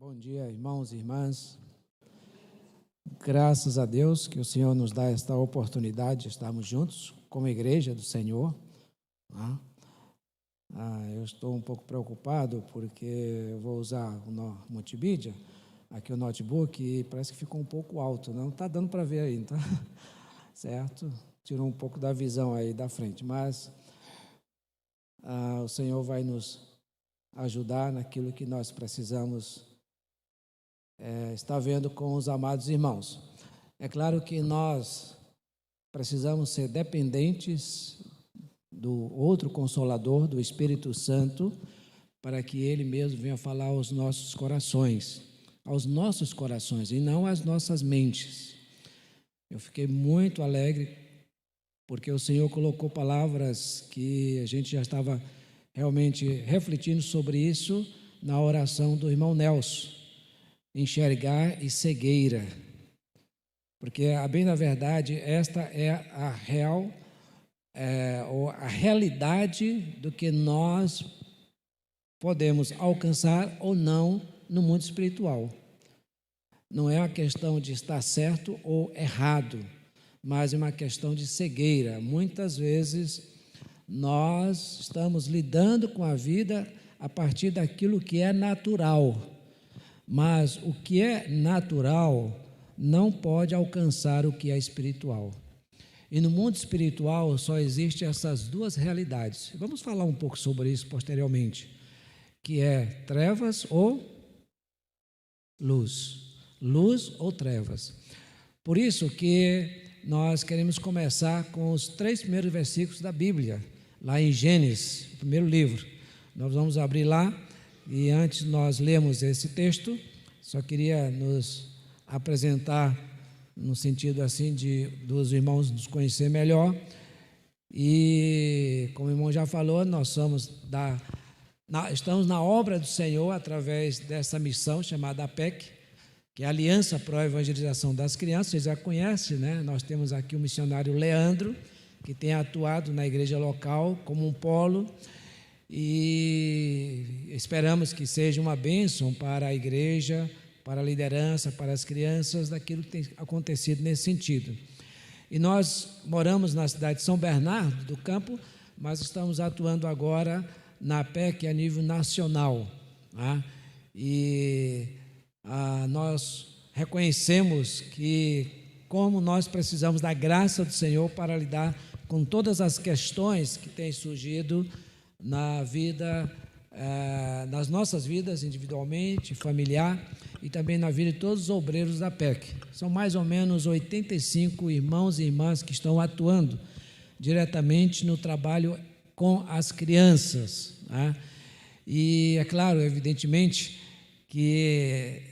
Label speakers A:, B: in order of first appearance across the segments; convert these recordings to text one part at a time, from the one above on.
A: Bom dia, irmãos e irmãs. Graças a Deus que o Senhor nos dá esta oportunidade de estarmos juntos como igreja do Senhor. Eu estou um pouco preocupado porque eu vou usar o multimídia, aqui o notebook, e parece que ficou um pouco alto, não está dando para ver aí, tá? Certo? Tirou um pouco da visão aí da frente, mas o Senhor vai nos ajudar naquilo que nós precisamos estar vendo com os amados irmãos. É claro que nós precisamos ser dependentes do outro Consolador, do Espírito Santo, para que Ele mesmo venha falar aos nossos corações, e não às nossas mentes. Eu fiquei muito alegre, porque o Senhor colocou palavras que a gente já estava realmente refletindo sobre isso na oração do irmão Nelson, enxergar e cegueira, porque, a bem da verdade, esta é a realidade do que nós podemos alcançar ou não no mundo espiritual. Não é uma questão de estar certo ou errado, mas é uma questão de cegueira. Muitas vezes nós estamos lidando com a vida a partir daquilo que é natural, mas o que é natural não pode alcançar o que é espiritual. E no mundo espiritual só existem essas duas realidades. Vamos falar um pouco sobre isso posteriormente, que é trevas ou luz. Luz ou trevas. Por isso que nós queremos começar com os 3 primeiros versículos da Bíblia, lá em Gênesis, o primeiro livro. Nós vamos abrir lá. E antes de nós lermos esse texto, só queria nos apresentar no sentido assim dos irmãos nos conhecer melhor. E como o irmão já falou, nós estamos na obra do Senhor através dessa missão chamada APEC, que é a Aliança para a Evangelização das Crianças. Vocês já conhecem, né? Nós temos aqui o missionário Leandro, que tem atuado na igreja local como um polo, e esperamos que seja uma bênção para a igreja, para a liderança, para as crianças, daquilo que tem acontecido nesse sentido. E nós moramos na cidade de São Bernardo do Campo, mas estamos atuando agora na APEC a nível nacional. Nós reconhecemos que como nós precisamos da graça do Senhor para lidar com todas as questões que têm surgido nas nossas vidas individualmente, familiar, e também na vida de todos os obreiros da PEC. São mais ou menos 85 irmãos e irmãs que estão atuando diretamente no trabalho com as crianças. E é claro, evidentemente, que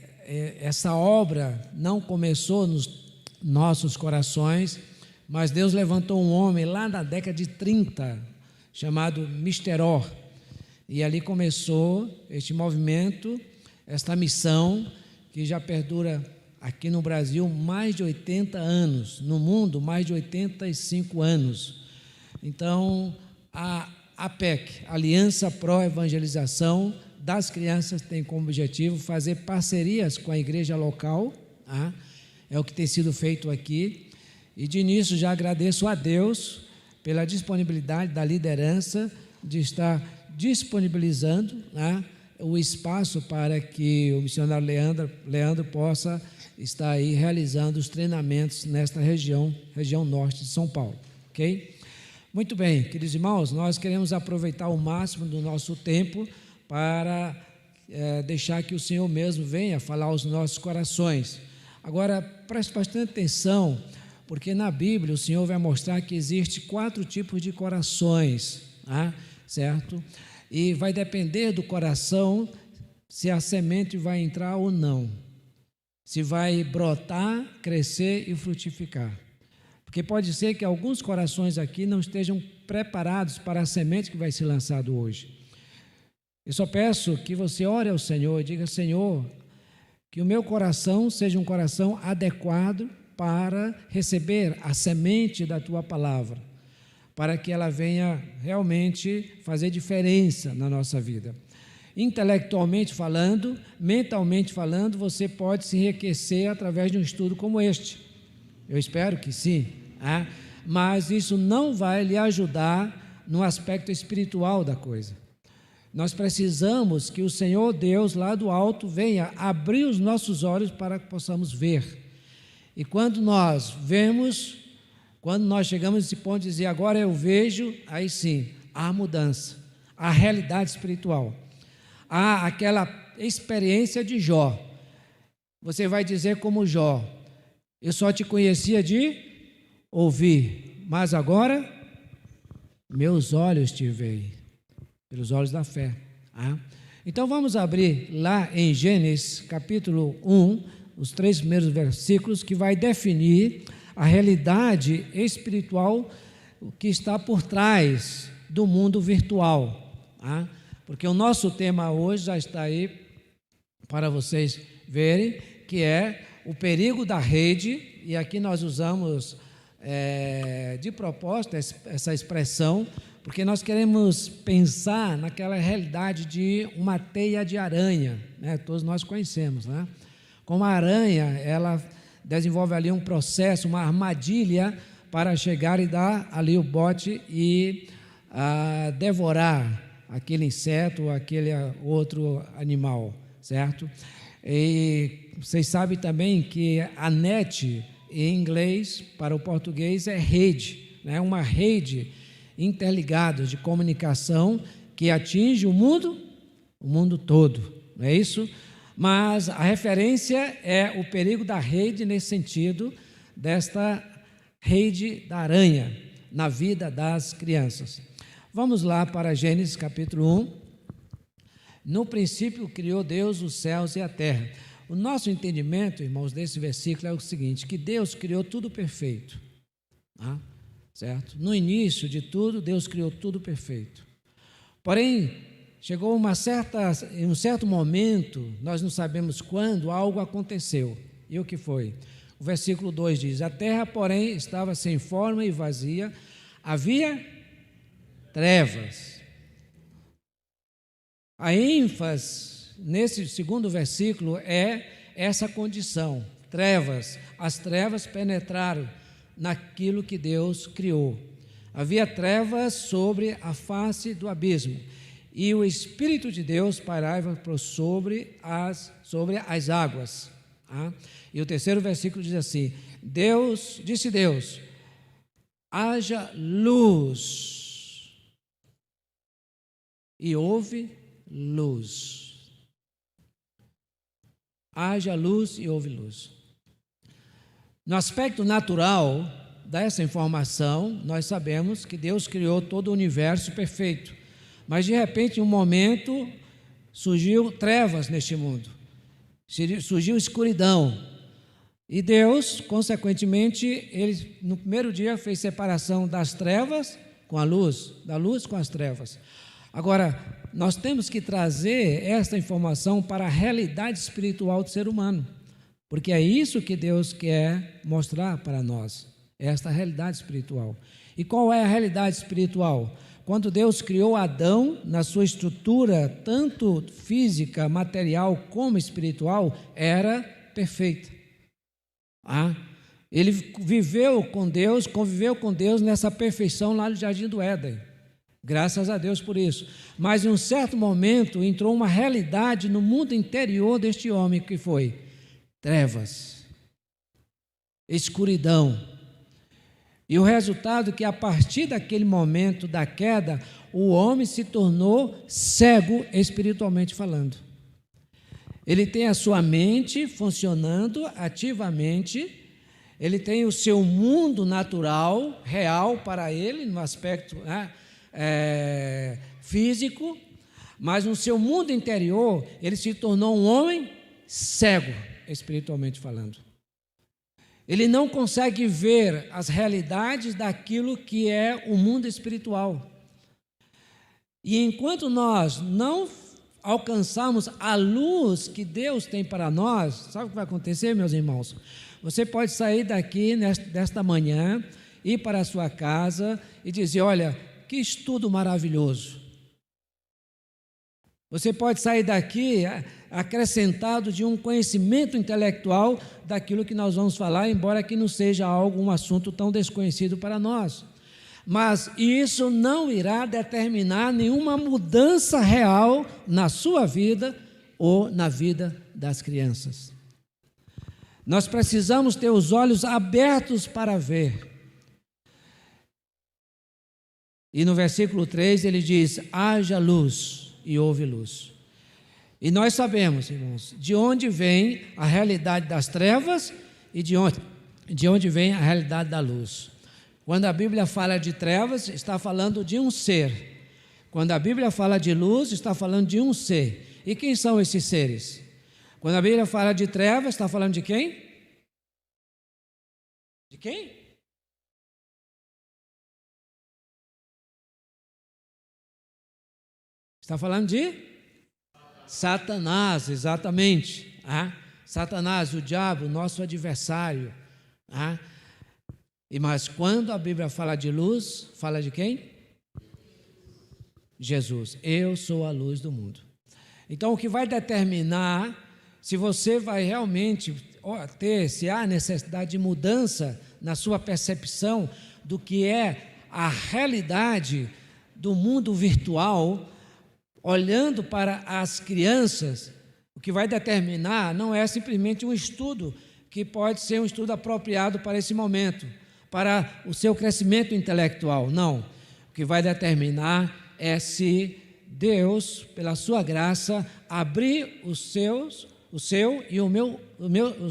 A: essa obra não começou nos nossos corações, mas Deus levantou um homem lá na década de 30, chamado Mr. O, e ali começou este movimento, esta missão, que já perdura aqui no Brasil mais de 80 anos, no mundo mais de 85 anos. Então, a APEC, Aliança Pro Evangelização das Crianças, tem como objetivo fazer parcerias com a igreja local, é o que tem sido feito aqui, e de início já agradeço a Deus pela disponibilidade da liderança de estar disponibilizando o espaço para que o missionário Leandro possa estar aí realizando os treinamentos nesta região norte de São Paulo, ok? Muito bem, queridos irmãos, nós queremos aproveitar o máximo do nosso tempo para deixar que o Senhor mesmo venha falar aos nossos corações. Agora, preste bastante atenção, porque na Bíblia o Senhor vai mostrar que existe 4 tipos de corações, certo? E vai depender do coração se a semente vai entrar ou não, se vai brotar, crescer e frutificar. Porque pode ser que alguns corações aqui não estejam preparados para a semente que vai ser lançada hoje. Eu só peço que você ore ao Senhor e diga: Senhor, que o meu coração seja um coração adequado para receber a semente da Tua Palavra, para que ela venha realmente fazer diferença na nossa vida. intelectualmente falando, mentalmente falando, você pode se enriquecer através de um estudo como este. Eu espero que sim, mas isso não vai lhe ajudar no aspecto espiritual da coisa. Nós precisamos que o Senhor Deus, lá do alto, venha abrir os nossos olhos para que possamos ver. E quando nós vemos, quando nós chegamos nesse ponto de dizer, agora eu vejo, aí sim, há mudança, há realidade espiritual, há aquela experiência de Jó. Você vai dizer como Jó, eu só te conhecia de ouvir, mas agora meus olhos te veem, pelos olhos da fé. Então vamos abrir lá em Gênesis capítulo 1, os 3 primeiros versículos, que vai definir a realidade espiritual que está por trás do mundo virtual. Porque o nosso tema hoje já está aí para vocês verem, que é o perigo da rede, e aqui nós usamos de propósito essa expressão, porque nós queremos pensar naquela realidade de uma teia de aranha, todos nós conhecemos, Como a aranha, ela desenvolve ali um processo, uma armadilha para chegar e dar ali o bote e devorar aquele inseto ou aquele outro animal, certo? E vocês sabem também que a net, em inglês, para o português, é rede, uma rede interligada de comunicação que atinge o mundo todo, não é isso? Mas a referência é o perigo da rede nesse sentido, desta rede da aranha na vida das crianças. Vamos lá para Gênesis capítulo 1. No princípio criou Deus os céus e a terra. O nosso entendimento, irmãos, desse versículo é o seguinte, que Deus criou tudo perfeito, certo? No início de tudo, Deus criou tudo perfeito. Porém, chegou em um certo momento, nós não sabemos quando, algo aconteceu. E o que foi? O versículo 2 diz, a terra, porém, estava sem forma e vazia, havia trevas. A ênfase nesse segundo versículo é essa condição, trevas. As trevas penetraram naquilo que Deus criou. Havia trevas sobre a face do abismo, e o Espírito de Deus pairava sobre as águas. E o terceiro versículo diz assim, disse Deus, haja luz, e houve luz. Haja luz e houve luz. No aspecto natural dessa informação, nós sabemos que Deus criou todo o universo perfeito, mas de repente, em um momento, surgiu trevas neste mundo, surgiu escuridão, e Deus, consequentemente, Ele no primeiro dia fez separação das trevas com a luz, da luz com as trevas. Agora, nós temos que trazer esta informação para a realidade espiritual do ser humano, porque é isso que Deus quer mostrar para nós, esta realidade espiritual. E qual é a realidade espiritual? Quando Deus criou Adão, na sua estrutura, tanto física, material, como espiritual, era perfeita. Ele viveu com Deus, conviveu com Deus nessa perfeição lá no Jardim do Éden. Graças a Deus por isso. Mas em um certo momento entrou uma realidade no mundo interior deste homem, que foi trevas, escuridão. E o resultado é que a partir daquele momento da queda, o homem se tornou cego espiritualmente falando. Ele tem a sua mente funcionando ativamente, ele tem o seu mundo natural, real para ele, no aspecto físico, mas no seu mundo interior, ele se tornou um homem cego, espiritualmente falando. Ele não consegue ver as realidades daquilo que é o mundo espiritual. E enquanto nós não alcançarmos a luz que Deus tem para nós, sabe o que vai acontecer, meus irmãos? Você pode sair daqui desta manhã, ir para a sua casa e dizer, olha, que estudo maravilhoso. Você pode sair daqui acrescentado de um conhecimento intelectual daquilo que nós vamos falar, embora que não seja um assunto tão desconhecido para nós. Mas isso não irá determinar nenhuma mudança real na sua vida ou na vida das crianças. Nós precisamos ter os olhos abertos para ver. E no versículo 3 ele diz: haja luz, e houve luz. E nós sabemos, irmãos, de onde vem a realidade das trevas e de onde vem a realidade da luz. Quando a Bíblia fala de trevas, está falando de um ser. Quando a Bíblia fala de luz, está falando de um ser. E quem são esses seres? Quando a Bíblia fala de trevas, está falando de quem? De quem? Está falando de Satanás, exatamente. Satanás, o diabo, nosso adversário. Mas quando a Bíblia fala de luz, fala de quem? Jesus. Eu sou a luz do mundo. Então, o que vai determinar se você vai realmente se há necessidade de mudança na sua percepção do que é a realidade do mundo virtual, olhando para as crianças, o que vai determinar não é simplesmente um estudo, que pode ser um estudo apropriado para esse momento, para o seu crescimento intelectual. Não. O que vai determinar é se Deus, pela sua graça, abrir os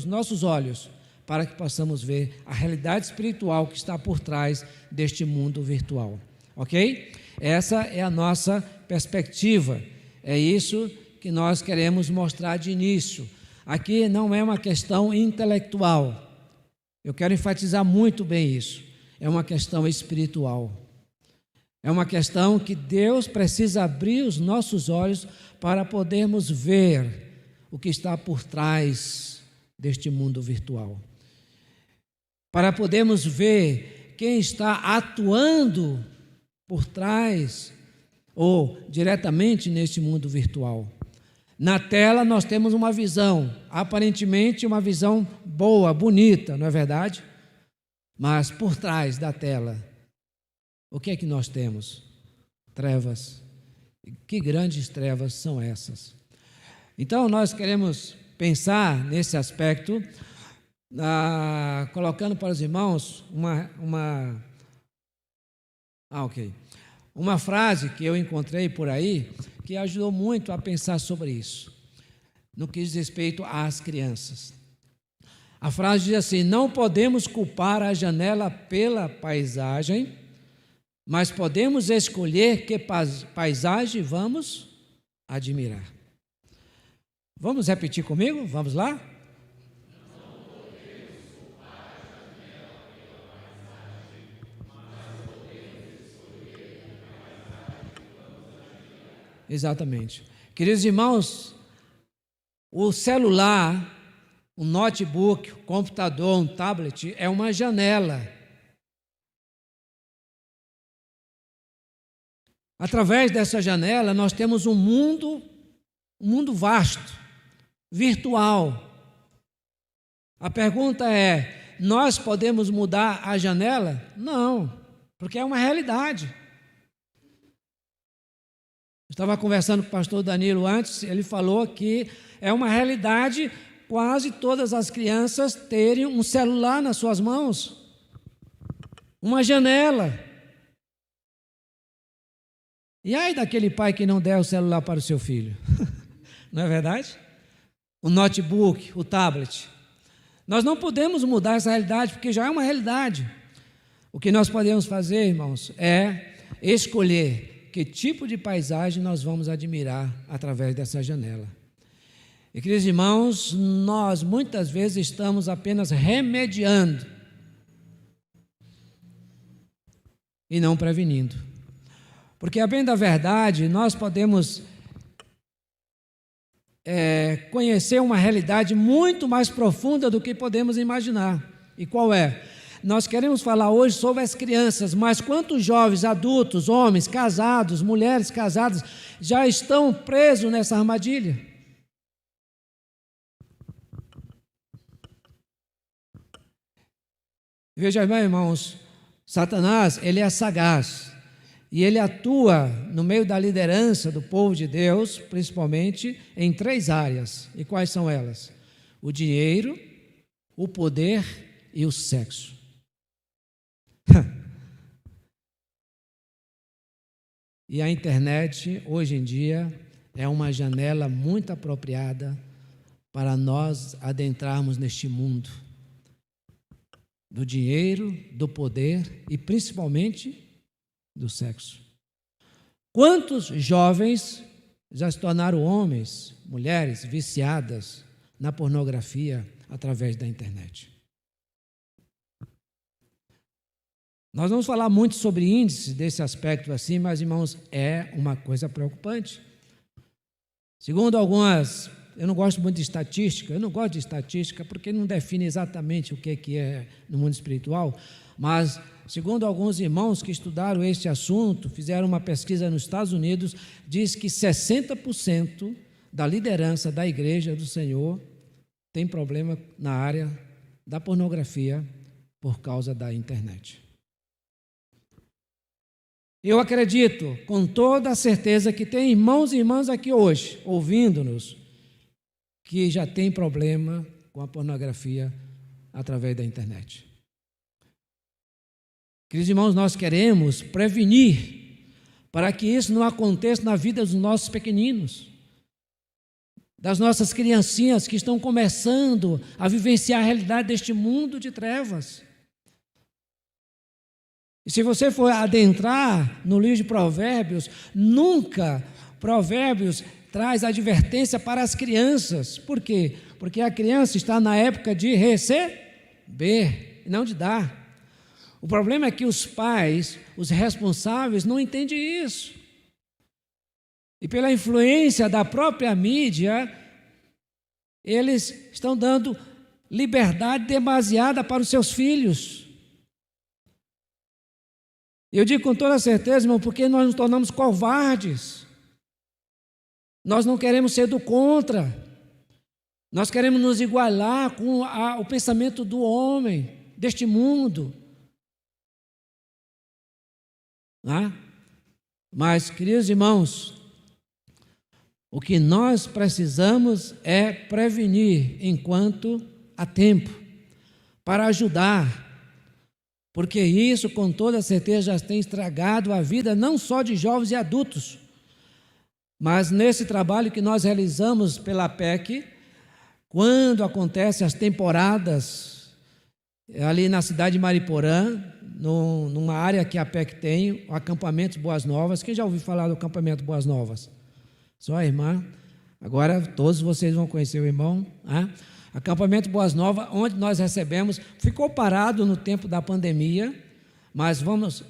A: nossos olhos, para que possamos ver a realidade espiritual que está por trás deste mundo virtual. Ok? Essa é a nossa perspectiva. É isso que nós queremos mostrar de início. Aqui não é uma questão intelectual. Eu quero enfatizar muito bem isso. É uma questão espiritual. É uma questão que Deus precisa abrir os nossos olhos para podermos ver o que está por trás deste mundo virtual. Para podermos ver quem está atuando por trás ou diretamente neste mundo virtual. Na tela nós temos uma visão, aparentemente uma visão boa, bonita, não é verdade? Mas por trás da tela, o que é que nós temos? Trevas. Que grandes trevas são essas? Então nós queremos pensar nesse aspecto, colocando para os irmãos uma frase que eu encontrei por aí, que ajudou muito a pensar sobre isso, no que diz respeito às crianças. A frase diz assim: não podemos culpar a janela pela paisagem, mas podemos escolher que paisagem vamos admirar. Vamos repetir comigo? Vamos lá? Exatamente. Queridos irmãos, o celular, o notebook, o computador, um tablet, é uma janela. Através dessa janela, nós temos um mundo vasto, virtual. A pergunta é: nós podemos mudar a janela? Não, porque é uma realidade. Estava conversando com o pastor Danilo antes, ele falou que é uma realidade quase todas as crianças terem um celular nas suas mãos, uma janela. E aí daquele pai que não der o celular para o seu filho? Não é verdade? O notebook, o tablet. Nós não podemos mudar essa realidade, porque já é uma realidade. O que nós podemos fazer, irmãos, é escolher que tipo de paisagem nós vamos admirar através dessa janela. E, queridos irmãos, nós muitas vezes estamos apenas remediando e não prevenindo. Porque, a bem da verdade, nós podemos conhecer uma realidade muito mais profunda do que podemos imaginar. E qual é? Nós queremos falar hoje sobre as crianças, mas quantos jovens, adultos, homens, casados, mulheres casadas, já estão presos nessa armadilha? Veja bem, irmãos, Satanás, ele é sagaz, e ele atua no meio da liderança do povo de Deus, principalmente em 3 áreas. E quais são elas? O dinheiro, o poder e o sexo. E a internet, hoje em dia, é uma janela muito apropriada para nós adentrarmos neste mundo do dinheiro, do poder e principalmente do sexo. Quantos jovens já se tornaram homens, mulheres viciadas na pornografia através da internet? Nós vamos falar muito sobre índices desse aspecto assim, mas, irmãos, é uma coisa preocupante. Segundo algumas, eu não gosto muito de estatística, porque não define exatamente o que é no mundo espiritual, mas, segundo alguns irmãos que estudaram este assunto, fizeram uma pesquisa nos Estados Unidos, diz que 60% da liderança da igreja do Senhor tem problema na área da pornografia por causa da internet. Eu acredito com toda a certeza que tem irmãos e irmãs aqui hoje, ouvindo-nos, que já tem problema com a pornografia através da internet. Queridos irmãos, nós queremos prevenir para que isso não aconteça na vida dos nossos pequeninos, das nossas criancinhas que estão começando a vivenciar a realidade deste mundo de trevas. E se você for adentrar no livro de Provérbios, nunca Provérbios traz advertência para as crianças. Por quê? Porque a criança está na época de receber, não de dar. O problema é que os pais, os responsáveis, não entendem isso. E pela influência da própria mídia, eles estão dando liberdade demasiada para os seus filhos. Eu digo com toda certeza, irmão, porque nós nos tornamos covardes. Nós não queremos ser do contra. Nós queremos nos igualar com o pensamento do homem, deste mundo. Mas, queridos irmãos, o que nós precisamos é prevenir enquanto há tempo, para ajudar, porque isso, com toda certeza, já tem estragado a vida não só de jovens e adultos, mas nesse trabalho que nós realizamos pela PEC, quando acontecem as temporadas, ali na cidade de Mariporã, numa área que a PEC tem, o acampamento Boas Novas. Quem já ouviu falar do acampamento Boas Novas? Só a irmã. Agora todos vocês vão conhecer o irmão. Acampamento Boas Novas, onde nós recebemos, ficou parado no tempo da pandemia, mas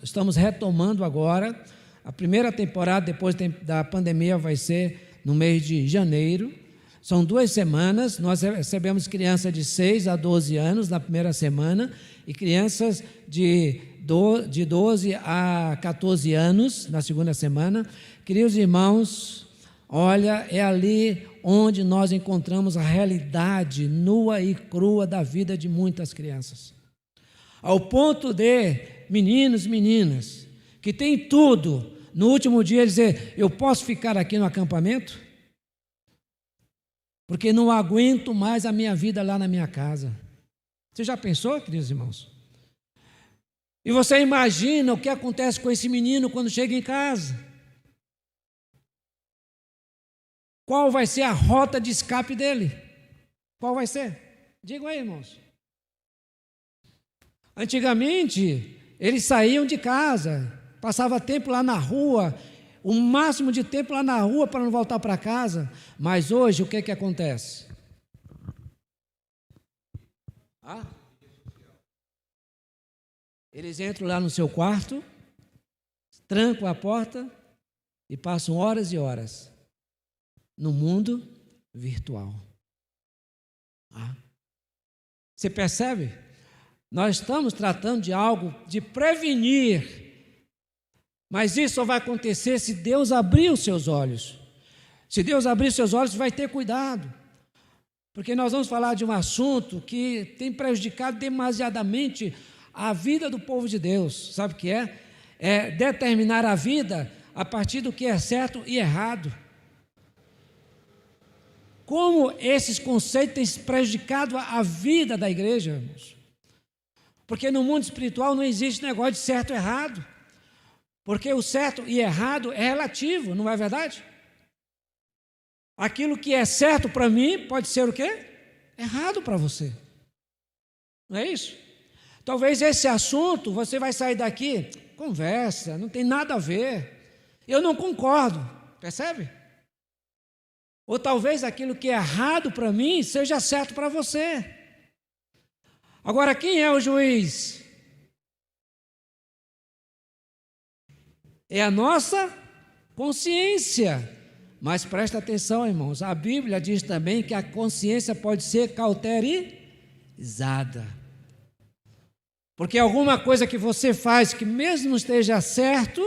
A: estamos retomando agora. A primeira temporada depois da pandemia vai ser no mês de janeiro. São 2 semanas, nós recebemos crianças de 6 a 12 anos na primeira semana e crianças de 12 a 14 anos na segunda semana. Queridos irmãos, olha, é ali onde nós encontramos a realidade nua e crua da vida de muitas crianças. Ao ponto de meninos e meninas que têm tudo, no último dia dizer, eu posso ficar aqui no acampamento? Porque não aguento mais a minha vida lá na minha casa. Você já pensou, queridos irmãos? E você imagina o que acontece com esse menino quando chega em casa? Qual vai ser a rota de escape dele? Qual vai ser? Digam aí, irmãos. Antigamente, eles saíam de casa, passavam tempo lá na rua, o máximo de tempo lá na rua para não voltar para casa. Mas hoje, o que acontece? Eles entram lá no seu quarto, trancam a porta e passam horas e horas no mundo virtual. Você percebe? Nós estamos tratando de algo de prevenir, mas isso só vai acontecer se Deus abrir os seus olhos. Se Deus abrir os seus olhos, você vai ter cuidado, porque nós vamos falar de um assunto que tem prejudicado demasiadamente a vida do povo de Deus. Sabe o que é? É determinar a vida a partir do que é certo e errado. Como esses conceitos têm prejudicado a vida da igreja, irmãos? Porque no mundo espiritual não existe negócio de certo e errado, porque o certo e errado é relativo, não é verdade? Aquilo que é certo para mim pode ser o quê? Errado para você. Não é isso? Talvez esse assunto, você vai sair daqui, conversa, não tem nada a ver, eu não concordo, percebe? Ou talvez aquilo que é errado para mim seja certo para você. Agora, quem é o juiz? É a nossa consciência. Mas presta atenção, irmãos, a Bíblia diz também que a consciência pode ser cauterizada. Porque alguma coisa que você faz que mesmo não esteja certo,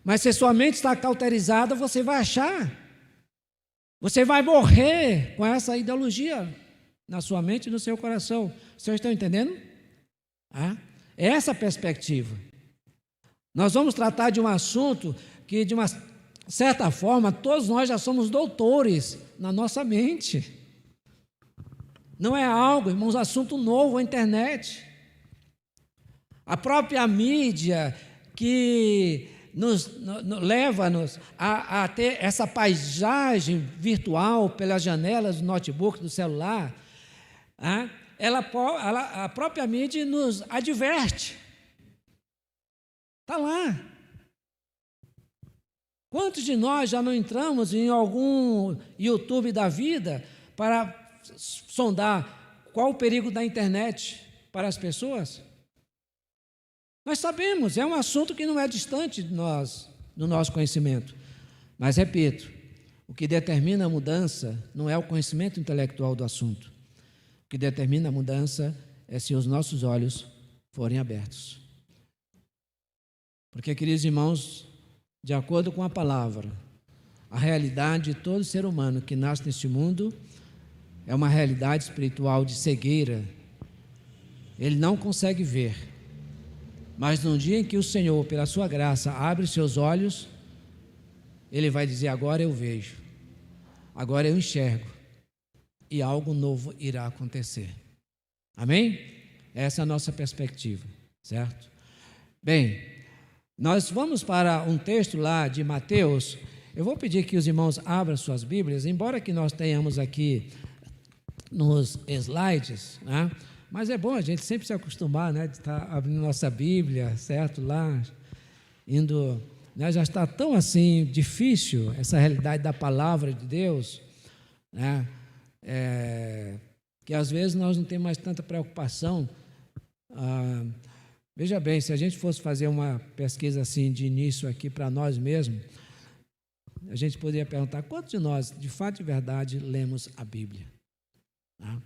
A: mas se sua mente está cauterizada, você vai achar. Você vai morrer com essa ideologia na sua mente e no seu coração. Vocês estão entendendo? É essa a perspectiva. Nós vamos tratar de um assunto que, de uma certa forma, todos nós já somos doutores na nossa mente. Não é algo, irmãos, assunto novo, a internet. A própria mídia que leva-nos a ter essa paisagem virtual pelas janelas do notebook, do celular, a própria mídia nos adverte. Está lá. Quantos de nós já não entramos em algum YouTube da vida para sondar qual o perigo da internet para as pessoas? Nós sabemos, é um assunto que não é distante de nós, do nosso conhecimento. Mas, repito, o que determina a mudança não é o conhecimento intelectual do assunto. O que determina a mudança é se os nossos olhos forem abertos. Porque, queridos irmãos, de acordo com a palavra, a realidade de todo ser humano que nasce neste mundo é uma realidade espiritual de cegueira. Ele não consegue ver. Mas no dia em que o Senhor, pela sua graça, abre seus olhos, Ele vai dizer: agora eu vejo, agora eu enxergo, e algo novo irá acontecer. Amém? Essa é a nossa perspectiva, certo? Bem, nós vamos para um texto lá de Mateus. Eu vou pedir que os irmãos abram suas Bíblias, embora que nós tenhamos aqui nos slides, né? Mas é bom a gente sempre se acostumar, né, de estar abrindo nossa Bíblia, certo, lá, indo, né, já está tão assim difícil essa realidade da palavra de Deus, né, que às vezes nós não temos mais tanta preocupação. Veja bem, se a gente fosse fazer uma pesquisa assim de início aqui para nós mesmos, a gente poderia perguntar: quantos de nós, de fato e verdade, lemos a Bíblia? Tá?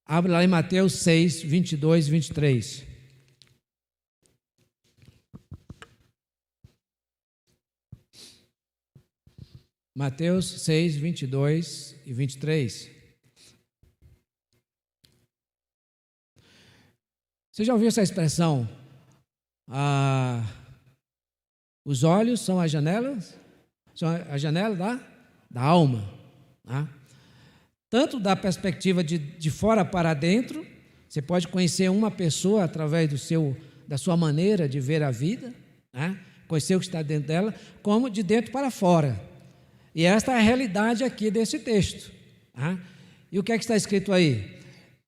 A: Abre lá em Mateus 6, 22 e 23. Mateus 6, 22 e 23. Você já ouviu essa expressão? Os olhos são as janelas, da alma. Tá? Tanto da perspectiva de fora para dentro, você pode conhecer uma pessoa através da sua maneira de ver a vida, né? Conhecer o que está dentro dela, como de dentro para fora. E esta é a realidade aqui desse texto. Tá? E o que é que está escrito aí?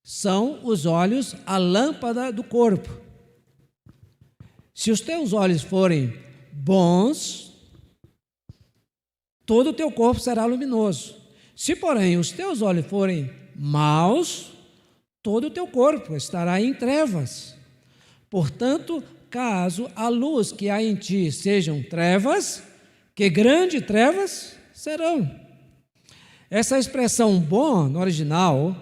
A: São os olhos a lâmpada do corpo. Se os teus olhos forem bons, todo o teu corpo será luminoso. Se, porém, os teus olhos forem maus, todo o teu corpo estará em trevas. Portanto, caso a luz que há em ti sejam trevas, que grandes trevas serão. Essa expressão bom, no original,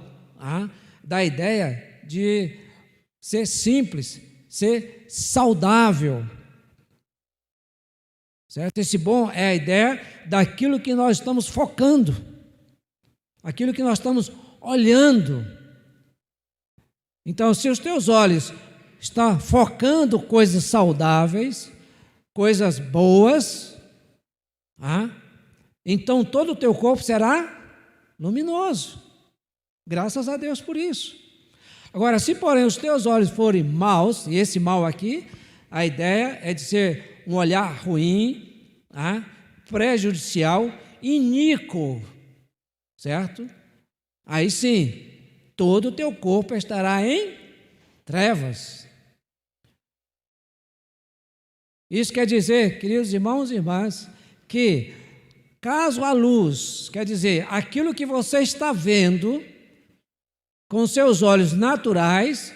A: da ideia de ser simples, ser saudável. Certo? Esse bom é a ideia daquilo que nós estamos focando, aquilo que nós estamos olhando. Então, se os teus olhos estão focando coisas saudáveis, coisas boas, então todo o teu corpo será luminoso. Graças a Deus por isso. Agora, se porém os teus olhos forem maus, e esse mal aqui, a ideia é de ser um olhar ruim, prejudicial, iníquo, certo? Aí sim, todo o teu corpo estará em trevas. Isso quer dizer, queridos irmãos e irmãs, que caso a luz, quer dizer, aquilo que você está vendo com seus olhos naturais,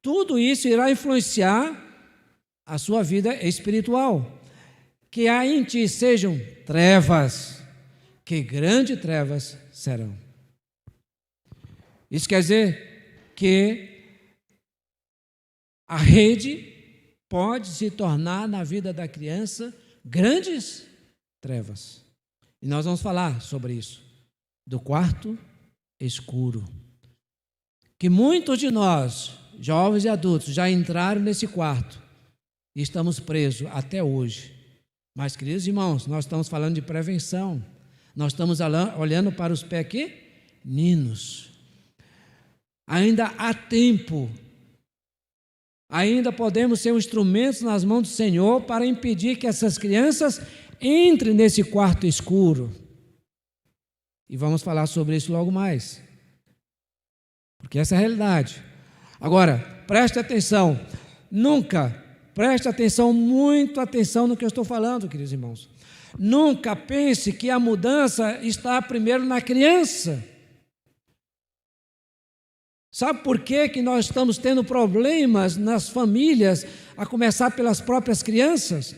A: tudo isso irá influenciar a sua vida espiritual. Que há em ti sejam trevas, que grandes trevas serão. Isso quer dizer que a rede pode se tornar na vida da criança grandes trevas. E nós vamos falar sobre isso, do quarto escuro. Que muitos de nós, jovens e adultos, já entraram nesse quarto e estamos presos até hoje. Mas, queridos irmãos, nós estamos falando de prevenção. Nós estamos olhando para os pequeninos. Ainda há tempo. Ainda podemos ser instrumentos nas mãos do Senhor para impedir que essas crianças entrem nesse quarto escuro. E vamos falar sobre isso logo mais. Porque essa é a realidade. Agora, preste atenção. Preste atenção, muito atenção no que eu estou falando, queridos irmãos. Nunca pense que a mudança está primeiro na criança. Sabe por que nós estamos tendo problemas nas famílias, a começar pelas próprias crianças?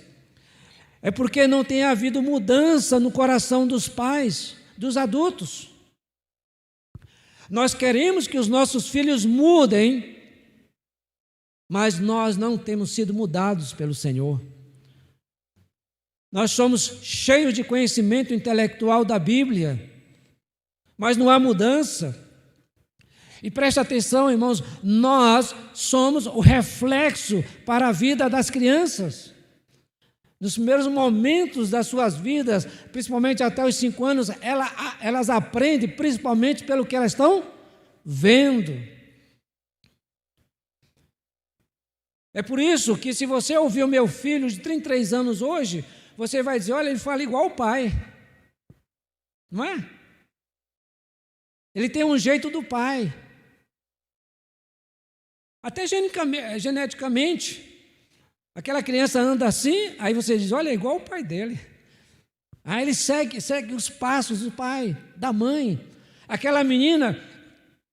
A: É porque não tem havido mudança no coração dos pais, dos adultos. Nós queremos que os nossos filhos mudem, mas nós não temos sido mudados pelo Senhor. Nós somos cheios de conhecimento intelectual da Bíblia, mas não há mudança. E preste atenção, irmãos, nós somos o reflexo para a vida das crianças. Nos primeiros momentos das suas vidas, principalmente até os 5 anos, elas aprendem principalmente pelo que elas estão vendo. É por isso que se você ouvir o meu filho de 33 anos hoje, você vai dizer, olha, ele fala igual o pai. Não é? Ele tem um jeito do pai. Até geneticamente. Aquela criança anda assim, aí você diz, olha, é igual o pai dele. Aí ele segue os passos do pai, da mãe. Aquela menina,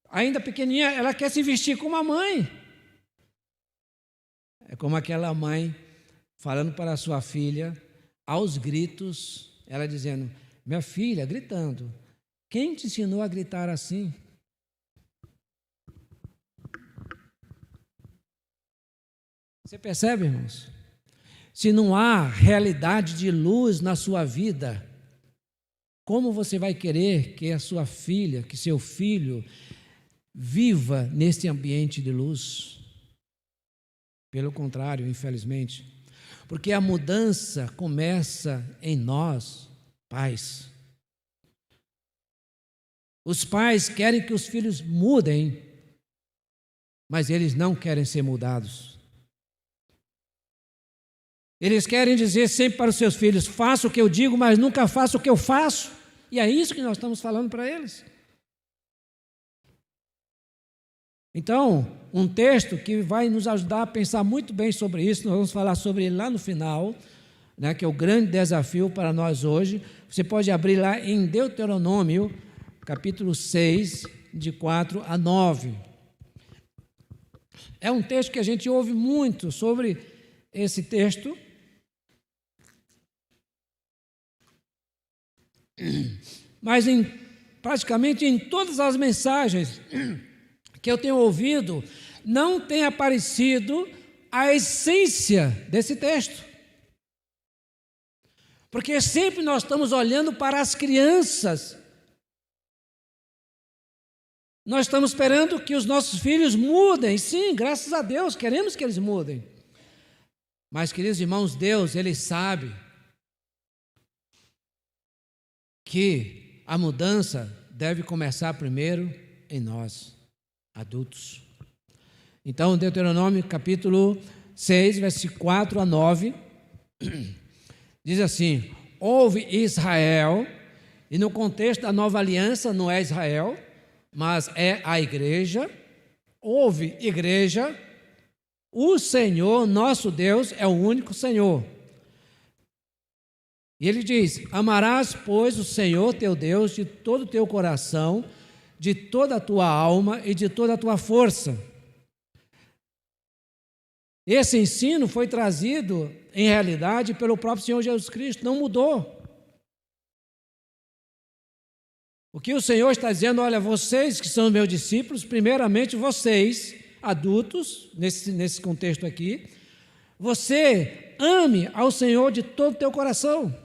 A: ainda pequenininha, ela quer se vestir como a mãe. É como aquela mãe falando para a sua filha, aos gritos, ela dizendo, minha filha, gritando, quem te ensinou a gritar assim? Você percebe, irmãos? Se não há realidade de luz na sua vida, como você vai querer que a sua filha, que seu filho, viva nesse ambiente de luz? Pelo contrário, infelizmente. Porque a mudança começa em nós, pais. Os pais querem que os filhos mudem, mas eles não querem ser mudados. Eles querem dizer sempre para os seus filhos, faça o que eu digo, mas nunca faça o que eu faço. E é isso que nós estamos falando para eles. Então, um texto que vai nos ajudar a pensar muito bem sobre isso, nós vamos falar sobre ele lá no final, né, que é o grande desafio para nós hoje. Você pode abrir lá em Deuteronômio, capítulo 6, de 4 a 9. É um texto que a gente ouve muito sobre esse texto. Mas em praticamente em todas as mensagens que eu tenho ouvido, não tem aparecido a essência desse texto. Porque sempre nós estamos olhando para as crianças. Nós estamos esperando que os nossos filhos mudem. Sim, graças a Deus, queremos que eles mudem. Mas, queridos irmãos, Deus, Ele sabe que a mudança deve começar primeiro em nós, adultos. Então, Deuteronômio capítulo 6, versículo 4 a 9, diz assim: ouve Israel, e no contexto da nova aliança não é Israel, mas é a igreja. Ouve, igreja, o Senhor, nosso Deus, é o único Senhor. E ele diz: amarás, pois, o Senhor teu Deus de todo o teu coração, de toda a tua alma e de toda a tua força. Esse ensino foi trazido, em realidade, pelo próprio Senhor Jesus Cristo, não mudou. O que o Senhor está dizendo: olha, vocês que são meus discípulos, primeiramente vocês, adultos, nesse contexto aqui, você ame ao Senhor de todo o teu coração.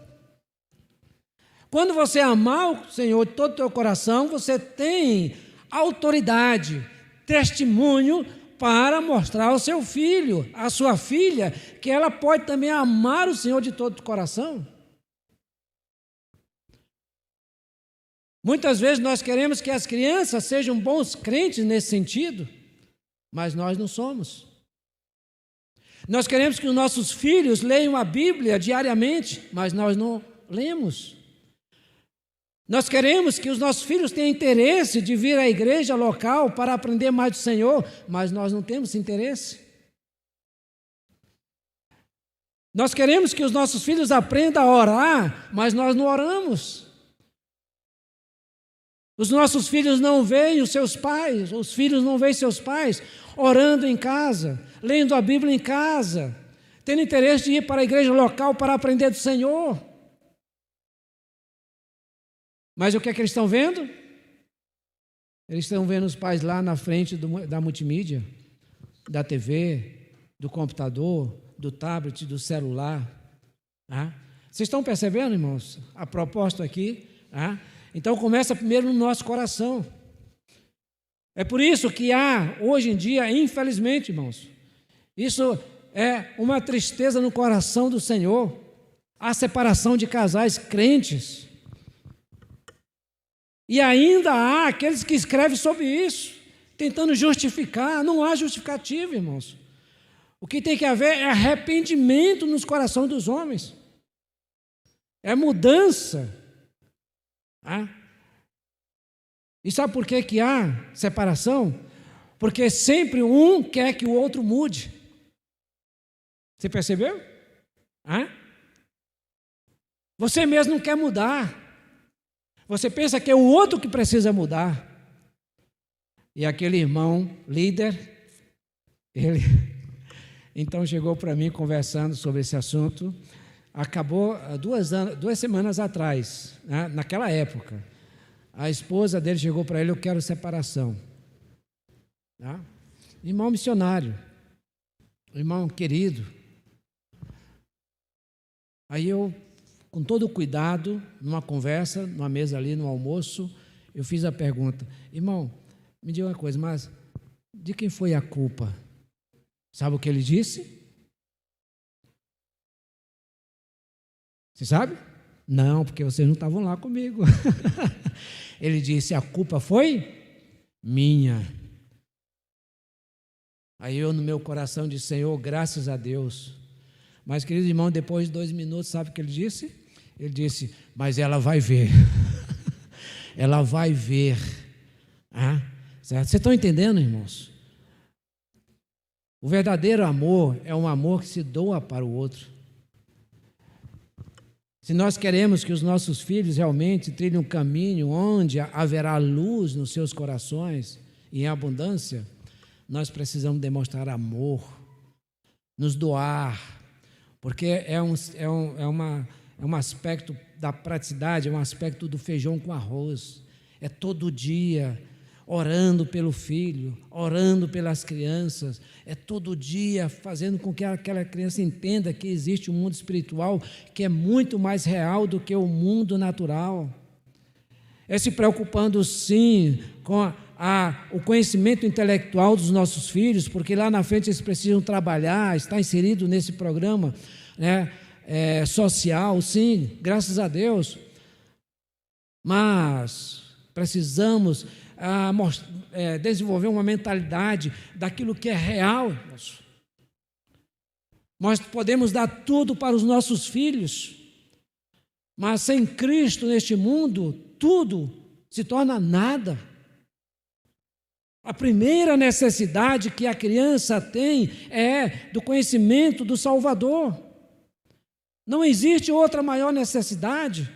A: Quando você amar o Senhor de todo o teu coração, você tem autoridade, testemunho para mostrar ao seu filho, à sua filha, que ela pode também amar o Senhor de todo o coração. Muitas vezes nós queremos que as crianças sejam bons crentes nesse sentido, mas nós não somos. Nós queremos que os nossos filhos leiam a Bíblia diariamente, mas nós não lemos. Nós queremos que os nossos filhos tenham interesse de vir à igreja local para aprender mais do Senhor, mas nós não temos interesse. Nós queremos que os nossos filhos aprendam a orar, mas nós não oramos. Os nossos filhos não veem os seus pais, os filhos não veem seus pais orando em casa, lendo a Bíblia em casa, tendo interesse de ir para a igreja local para aprender do Senhor. Mas o que é que eles estão vendo? Eles estão vendo os pais lá na frente da multimídia, da TV, do computador, do tablet, do celular. Vocês estão percebendo, irmãos, a proposta aqui? Então começa primeiro no nosso coração. É por isso que há, hoje em dia, infelizmente, irmãos, isso é uma tristeza no coração do Senhor, a separação de casais crentes. E ainda há aqueles que escrevem sobre isso, tentando justificar. Não há justificativa, irmãos. O que tem que haver é arrependimento nos corações dos homens. É mudança. E sabe por que há separação? Porque sempre um quer que o outro mude. Você percebeu? Você mesmo não quer mudar. Você pensa que é o outro que precisa mudar. E aquele irmão líder, ele então chegou para mim conversando sobre esse assunto. Acabou 2 semanas atrás, naquela época. A esposa dele chegou para ele: eu quero separação. Irmão missionário, irmão querido. Aí eu, com todo o cuidado, numa conversa, numa mesa ali, no almoço, eu fiz a pergunta: irmão, me diga uma coisa, mas de quem foi a culpa? Sabe o que ele disse? Você sabe? Não, porque vocês não estavam lá comigo. Ele disse: a culpa foi minha. Aí eu, no meu coração, disse: Senhor, graças a Deus. Mas, querido irmão, depois de 2 minutos, sabe o que ele disse? Ele disse: mas ela vai ver. Ela vai ver. Certo? Vocês estão entendendo, irmãos? O verdadeiro amor é um amor que se doa para o outro. Se nós queremos que os nossos filhos realmente trilhem um caminho onde haverá luz nos seus corações e em abundância, nós precisamos demonstrar amor, nos doar, porque é um aspecto da praticidade, é um aspecto do feijão com arroz, É todo dia orando pelo filho, orando pelas crianças, é todo dia fazendo com que aquela criança entenda que existe um mundo espiritual que é muito mais real do que o mundo natural. É se preocupando, sim, com o conhecimento intelectual dos nossos filhos, porque lá na frente eles precisam trabalhar, está inserido nesse programa, né, social, sim, graças a Deus. Mas precisamos desenvolver uma mentalidade daquilo que é real. Nós podemos dar tudo para os nossos filhos, mas sem Cristo neste mundo, tudo se torna nada. A primeira necessidade que a criança tem é do conhecimento do Salvador. Não existe outra maior necessidade.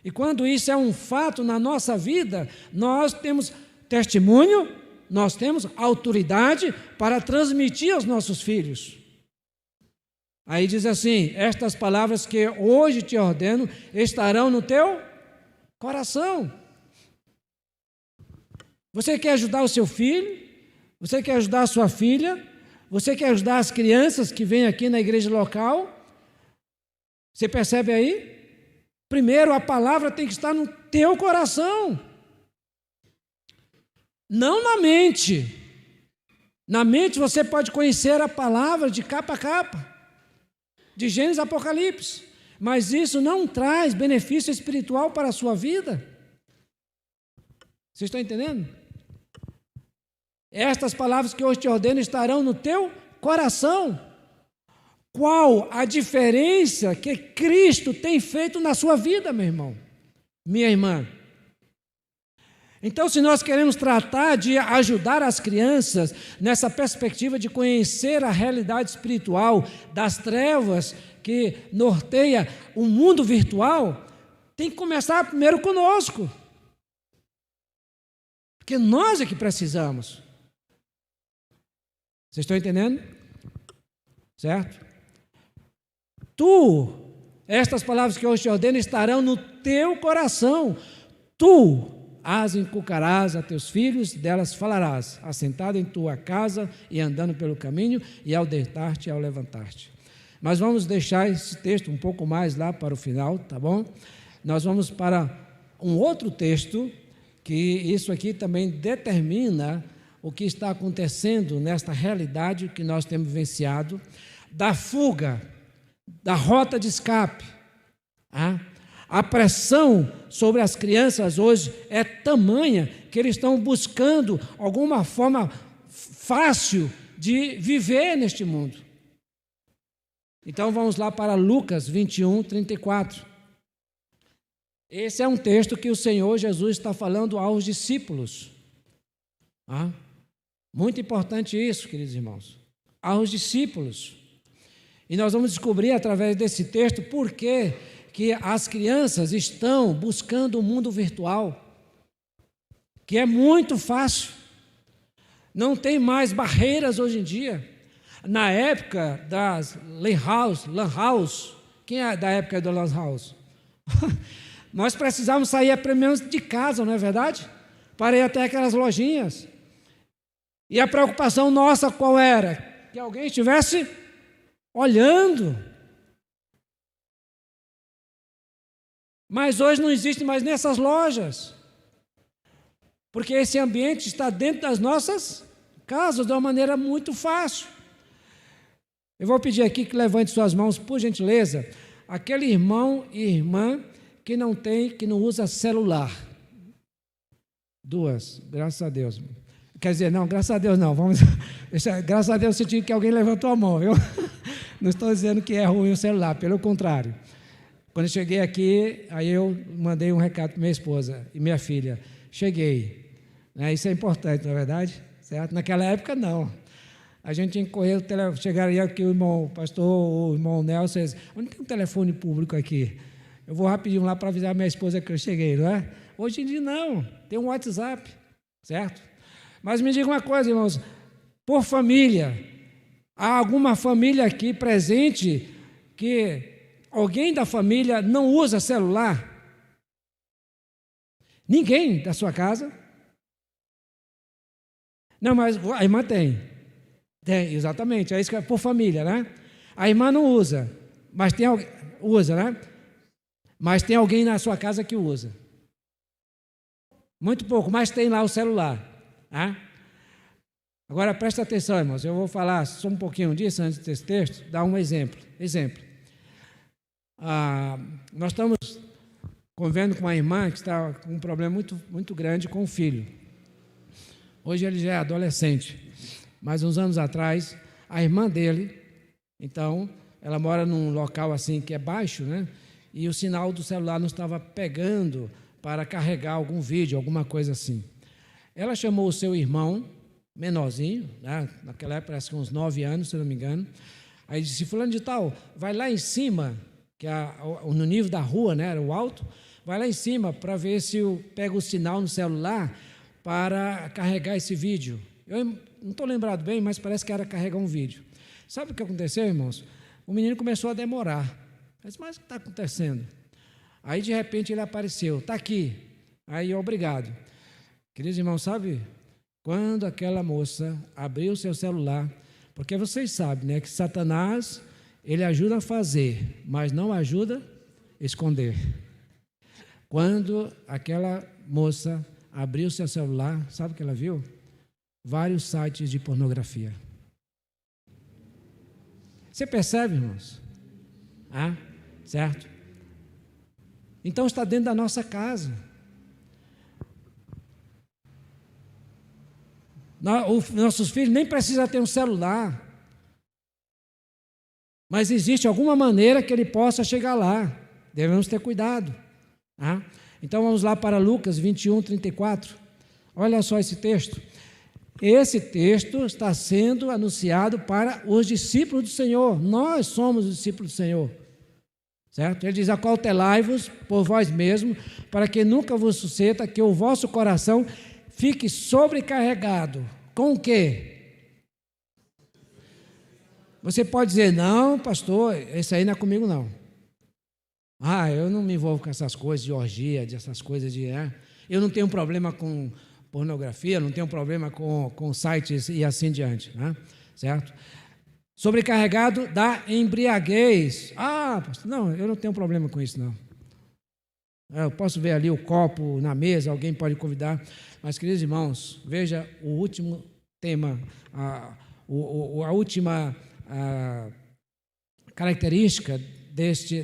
A: E quando isso é um fato na nossa vida, nós temos testemunho, nós temos autoridade para transmitir aos nossos filhos. Aí diz assim: estas palavras que hoje te ordeno estarão no teu coração. Você quer ajudar o seu filho? Você quer ajudar a sua filha? Você quer ajudar as crianças que vêm aqui na igreja local? Você percebe aí? Primeiro, a palavra tem que estar no teu coração, não na mente. Na mente você pode conhecer a palavra de capa a capa, de Gênesis a Apocalipse, mas isso não traz benefício espiritual para a sua vida. Vocês estão entendendo? Estas palavras que hoje te ordeno estarão no teu coração. Qual a diferença que Cristo tem feito na sua vida, meu irmão, minha irmã? Então, se nós queremos tratar de ajudar as crianças nessa perspectiva de conhecer a realidade espiritual das trevas que norteia o mundo virtual, tem que começar primeiro conosco. Porque nós é que precisamos. Vocês estão entendendo? Certo? Estas palavras que hoje te ordeno estarão no teu coração. Tu as inculcarás a teus filhos, delas falarás, assentado em tua casa e andando pelo caminho, e ao deitar-te e ao levantar-te. Mas vamos deixar esse texto um pouco mais lá para o final, tá bom? Nós vamos para um outro texto, que isso aqui também determina o que está acontecendo nesta realidade que nós temos vivenciado, da fuga, da rota de escape. A pressão sobre as crianças hoje é tamanha que eles estão buscando alguma forma fácil de viver neste mundo. Então vamos lá para Lucas 21, 34. Esse é um texto que o Senhor Jesus está falando aos discípulos. Muito importante isso, queridos irmãos. Aos discípulos. E nós vamos descobrir através desse texto por que as crianças estão buscando o mundo virtual, que é muito fácil. Não tem mais barreiras hoje em dia. Na época das Lan House, quem é da época do Lan House? Nós precisávamos sair pelo menos de casa, não é verdade? Para ir até aquelas lojinhas. E a preocupação nossa qual era? Que alguém estivesse olhando. Mas hoje não existe mais nessas lojas, porque esse ambiente está dentro das nossas casas de uma maneira muito fácil. Eu vou pedir aqui que levante suas mãos, por gentileza, aquele irmão e irmã que não usa celular. Duas, graças a Deus. Quer dizer, não, graças a Deus não. Graças a Deus eu senti que alguém levantou a mão. Eu não estou dizendo que é ruim o celular, pelo contrário. Quando eu cheguei aqui, aí eu mandei um recado para minha esposa e minha filha. Cheguei. Isso é importante, não é verdade? Certo? Naquela época, não. A gente tinha que correr, chegaria aqui o irmão Nelson, disse, onde tem um telefone público aqui? Eu vou rapidinho lá para avisar minha esposa que eu cheguei, não é? Hoje em dia, não. Tem um WhatsApp, certo? Mas me diga uma coisa, irmãos, por família, há alguma família aqui presente que alguém da família não usa celular? Ninguém da sua casa? Não, mas a irmã tem. Tem, exatamente. É isso que é por família, né? A irmã não usa, mas tem alguém. Usa, né? Mas tem alguém na sua casa que usa. Muito pouco, mas tem lá o celular. Tá? Agora presta atenção, irmãos. Eu vou falar só um pouquinho disso antes desse texto, dar um exemplo. Nós estamos convivendo com uma irmã que está com um problema muito, muito grande com o filho. Hoje ele já é adolescente, mas uns anos atrás, a irmã dele, então, ela mora num local assim que é baixo, né? E o sinal do celular não estava pegando para carregar algum vídeo, alguma coisa assim. Ela chamou o seu irmão, menorzinho, né? Naquela época, parece que uns 9 anos, se não me engano. Aí disse, fulano de tal, vai lá em cima, que no nível da rua, né? Era o alto, vai lá em cima para ver se pega o sinal no celular para carregar esse vídeo. Eu não estou lembrado bem, mas parece que era carregar um vídeo. Sabe o que aconteceu, irmãos? O menino começou a demorar. Eu disse, mas o que está acontecendo? Aí, de repente, ele apareceu. Está aqui. Aí, obrigado. Queridos irmãos, sabe? Quando aquela moça abriu o seu celular, porque vocês sabem, né, que Satanás, ele ajuda a fazer, mas não ajuda a esconder. Quando aquela moça abriu o seu celular, sabe o que ela viu? Vários sites de pornografia. Você percebe, irmãos? Certo? Então está dentro da nossa casa. Nossos filhos nem precisam ter um celular, mas existe alguma maneira que ele possa chegar lá. Devemos ter cuidado. Então vamos lá para Lucas 21:34. Olha só esse texto. Esse texto está sendo anunciado para os discípulos do Senhor. Nós somos os discípulos do Senhor. Certo? Ele diz, acautelai-vos por vós mesmos, para que nunca vos suceda que o vosso coração fique sobrecarregado. Com o quê? Você pode dizer, não, pastor, esse aí não é comigo não. Eu não me envolvo com essas coisas de orgia, dessas coisas de... Eu não tenho problema com pornografia, não tenho problema com sites e assim diante, né? Certo? Sobrecarregado da embriaguez. Pastor, não, eu não tenho problema com isso, não. Eu posso ver ali o copo na mesa, alguém pode convidar. Mas, queridos irmãos, veja o último tema, a última característica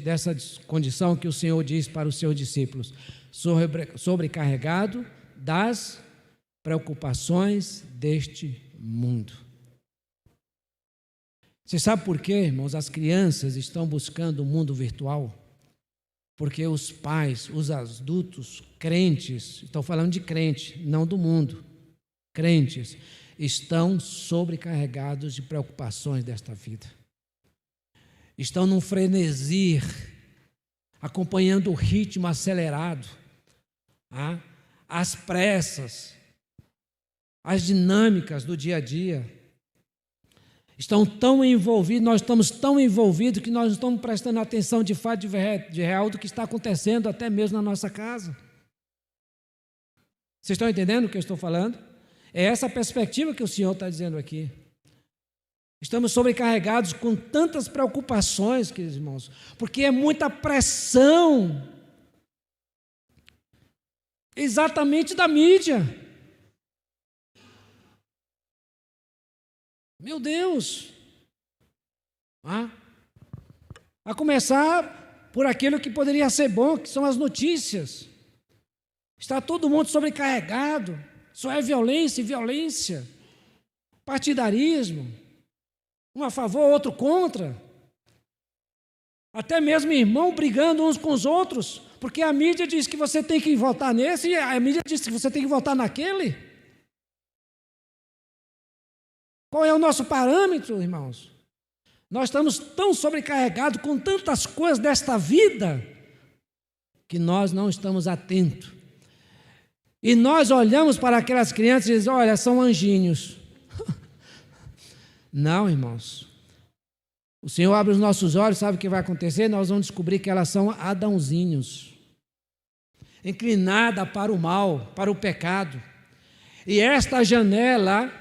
A: dessa condição que o Senhor diz para os seus discípulos. Sobrecarregado das preocupações deste mundo. Você sabe por quê, irmãos? As crianças estão buscando o mundo virtual? Porque os pais, os adultos, crentes, estou falando de crente, não do mundo, crentes, estão sobrecarregados de preocupações desta vida. Estão num frenesi, acompanhando o ritmo acelerado, as pressas, as dinâmicas do dia a dia. Estão tão envolvidos, nós estamos tão envolvidos que nós não estamos prestando atenção de fato, de real, do que está acontecendo até mesmo na nossa casa. Vocês estão entendendo o que eu estou falando? É essa perspectiva que o Senhor está dizendo aqui. Estamos sobrecarregados com tantas preocupações, queridos irmãos, porque é muita pressão, exatamente da mídia. Meu Deus! A começar por aquilo que poderia ser bom, que são as notícias. Está todo mundo sobrecarregado, só é violência e violência, partidarismo, um a favor, outro contra, até mesmo irmão brigando uns com os outros, porque a mídia diz que você tem que votar nesse e a mídia diz que você tem que votar naquele. Qual é o nosso parâmetro, irmãos? Nós estamos tão sobrecarregados com tantas coisas desta vida que nós não estamos atentos. E nós olhamos para aquelas crianças e dizemos, olha, são anjinhos. Não, irmãos. O Senhor abre os nossos olhos, sabe o que vai acontecer? Nós vamos descobrir que elas são Adãozinhos. inclinada para o mal, para o pecado. E esta janela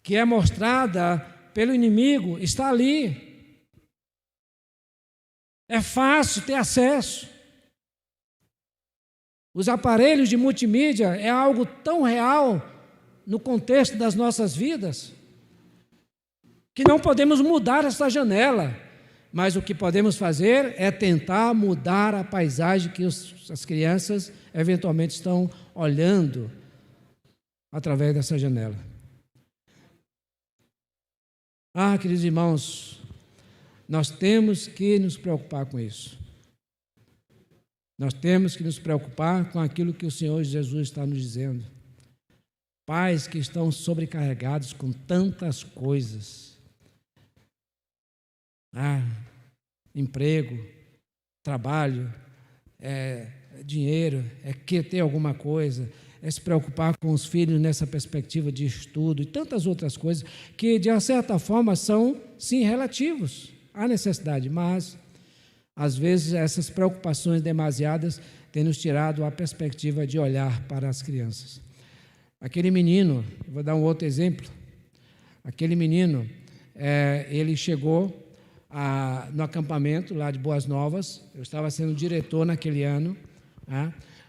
A: que é mostrada pelo inimigo está ali. É fácil ter acesso. Os aparelhos de multimídia é algo tão real no contexto das nossas vidas que não podemos mudar essa janela, mas o que podemos fazer é tentar mudar a paisagem que as crianças eventualmente estão olhando através dessa janela. Queridos irmãos, nós temos que nos preocupar com isso. Nós temos que nos preocupar com aquilo que o Senhor Jesus está nos dizendo. Pais que estão sobrecarregados com tantas coisas. Emprego, trabalho, dinheiro, quer ter alguma coisa, se preocupar com os filhos nessa perspectiva de estudo e tantas outras coisas que, de uma certa forma, são, sim, relativos à necessidade, mas, às vezes, essas preocupações demasiadas têm nos tirado a perspectiva de olhar para as crianças. Aquele menino, vou dar um outro exemplo, aquele menino, ele chegou no acampamento lá de Boas Novas. Eu estava sendo diretor naquele ano.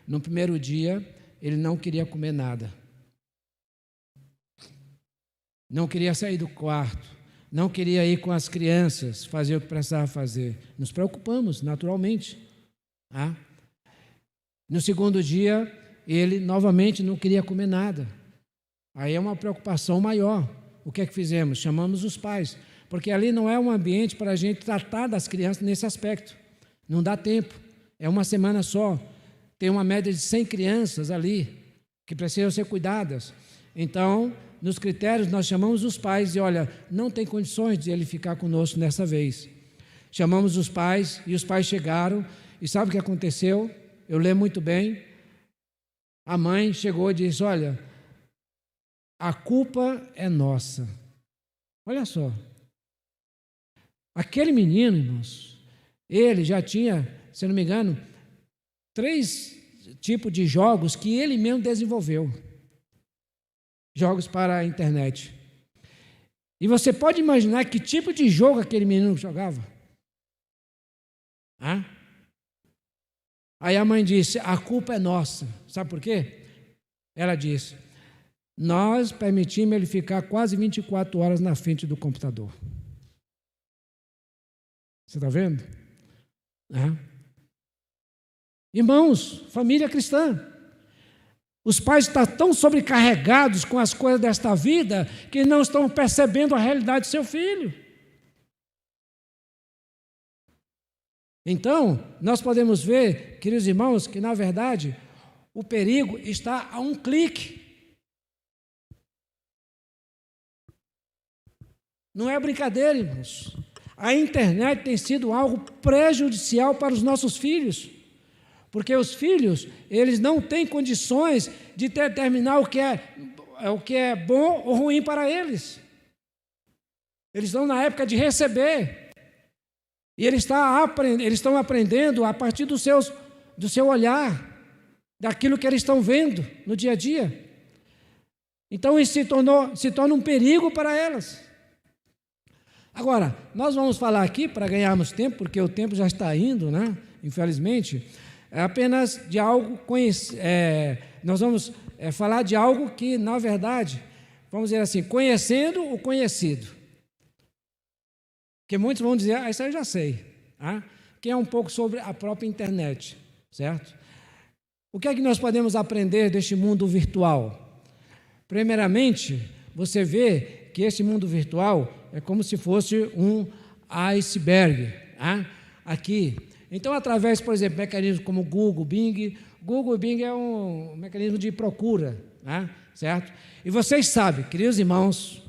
A: No primeiro dia, ele não queria comer nada. Não queria sair do quarto. Não queria ir com as crianças, fazer o que precisava fazer. Nos preocupamos, naturalmente. No segundo dia, ele novamente não queria comer nada. Aí é uma preocupação maior. O que é que fizemos? Chamamos os pais. Porque ali não é um ambiente para a gente tratar das crianças nesse aspecto. Não dá tempo. É uma semana só. Tem uma média de 100 crianças ali que precisam ser cuidadas. Então, nos critérios, nós chamamos os pais e, olha, não tem condições de ele ficar conosco nessa vez. Chamamos os pais e os pais chegaram e sabe o que aconteceu? Eu lembro muito bem. A mãe chegou e disse, olha, a culpa é nossa. Olha só. Aquele menino, irmãos, ele já tinha, se não me engano, 3 tipos de jogos que ele mesmo desenvolveu. Jogos para a internet. E você pode imaginar que tipo de jogo aquele menino jogava? Aí a mãe disse, a culpa é nossa. Sabe por quê? Ela disse, nós permitimos ele ficar quase 24 horas na frente do computador. Você está vendo? Irmãos, família cristã, os pais estão tão sobrecarregados com as coisas desta vida que não estão percebendo a realidade do seu filho. Então, nós podemos ver, queridos irmãos, que na verdade o perigo está a um clique. Não é brincadeira, irmãos. A internet tem sido algo prejudicial para os nossos filhos, porque os filhos, eles não têm condições de determinar o que é bom ou ruim para eles. Eles estão na época de receber, e eles estão aprendendo a partir do seu olhar, daquilo que eles estão vendo no dia a dia. Então isso se torna um perigo para elas. Agora, nós vamos falar aqui, para ganharmos tempo, porque o tempo já está indo, infelizmente, apenas de algo nós vamos falar de algo que, na verdade, vamos dizer assim, conhecendo o conhecido. Porque muitos vão dizer, isso aí eu já sei, que é um pouco sobre a própria internet, certo? O que é que nós podemos aprender deste mundo virtual? Primeiramente, você vê que esse mundo virtual é como se fosse um iceberg, aqui. Então, através, por exemplo, de mecanismos como Google, Bing é um mecanismo de procura, certo? E vocês sabem, queridos irmãos,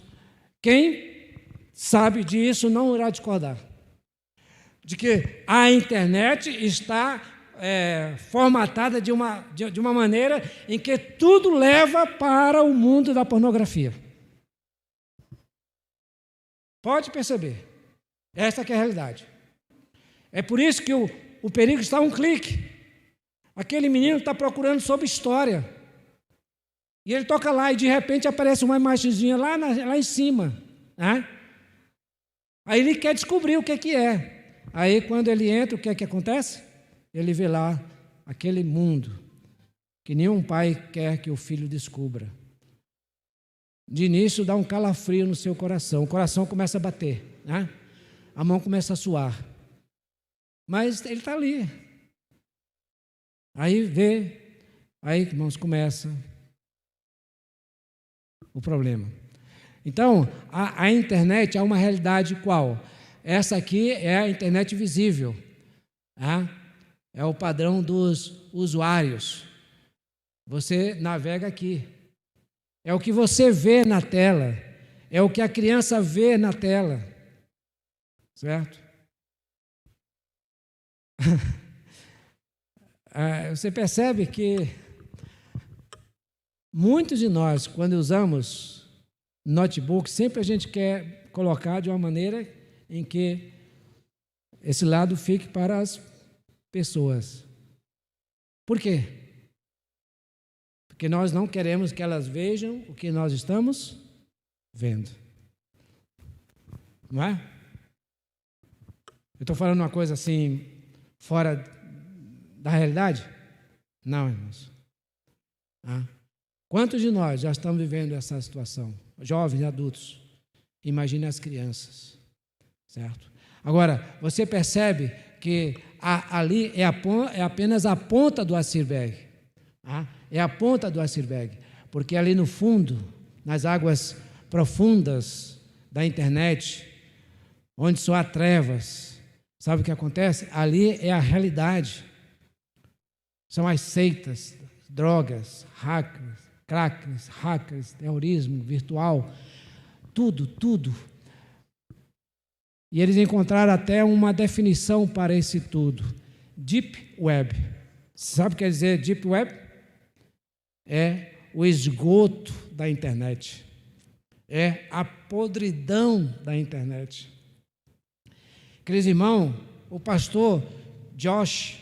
A: quem sabe disso não irá discordar, de que a internet está formatada de uma maneira em que tudo leva para o mundo da pornografia. Pode perceber, essa que é a realidade. É por isso que o perigo está a um clique. Aquele menino está procurando sobre história. E ele toca lá e de repente aparece uma imagenzinha lá em cima. Né? Aí ele quer descobrir o que é. Aí quando ele entra, o que é que acontece? Ele vê lá aquele mundo que nenhum pai quer que o filho descubra. De início dá um calafrio no seu coração. O coração começa a bater. Né? A mão começa a suar. Mas ele está ali. Aí irmãos, começa o problema. Então, a internet é uma realidade qual? Essa aqui é a internet visível. Tá? É o padrão dos usuários. Você navega aqui. É o que você vê na tela. É o que a criança vê na tela. Certo? Você percebe que muitos de nós, quando usamos notebook, sempre a gente quer colocar de uma maneira em que esse lado fique para as pessoas. Por quê? Porque nós não queremos que elas vejam o que nós estamos vendo. Não é? Eu estou falando uma coisa assim, fora da realidade? Não, irmãos. Quantos de nós já estamos vivendo essa situação? Jovens e adultos. Imagine as crianças. Certo? Agora, você percebe que ali é apenas a ponta do iceberg. É a ponta do iceberg. Porque ali no fundo, nas águas profundas da internet, onde só há trevas, sabe o que acontece? Ali é a realidade. São as seitas, drogas, hackers, terrorismo virtual, tudo. E eles encontraram até uma definição para esse tudo. Deep Web. Sabe o que quer dizer Deep Web? É o esgoto da internet. É a podridão da internet. Queridos irmãos, o pastor Josh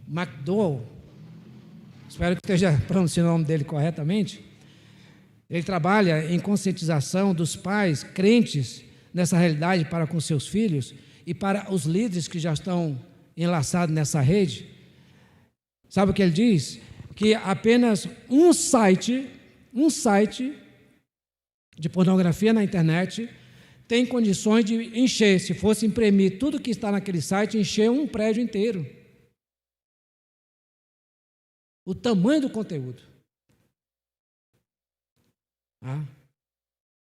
A: McDowell, espero que esteja pronunciando o nome dele corretamente, ele trabalha em conscientização dos pais crentes nessa realidade para com seus filhos e para os líderes que já estão enlaçados nessa rede. Sabe o que ele diz? Que apenas um site de pornografia na internet tem condições de encher, se fosse imprimir tudo que está naquele site, encher um prédio inteiro. O tamanho do conteúdo.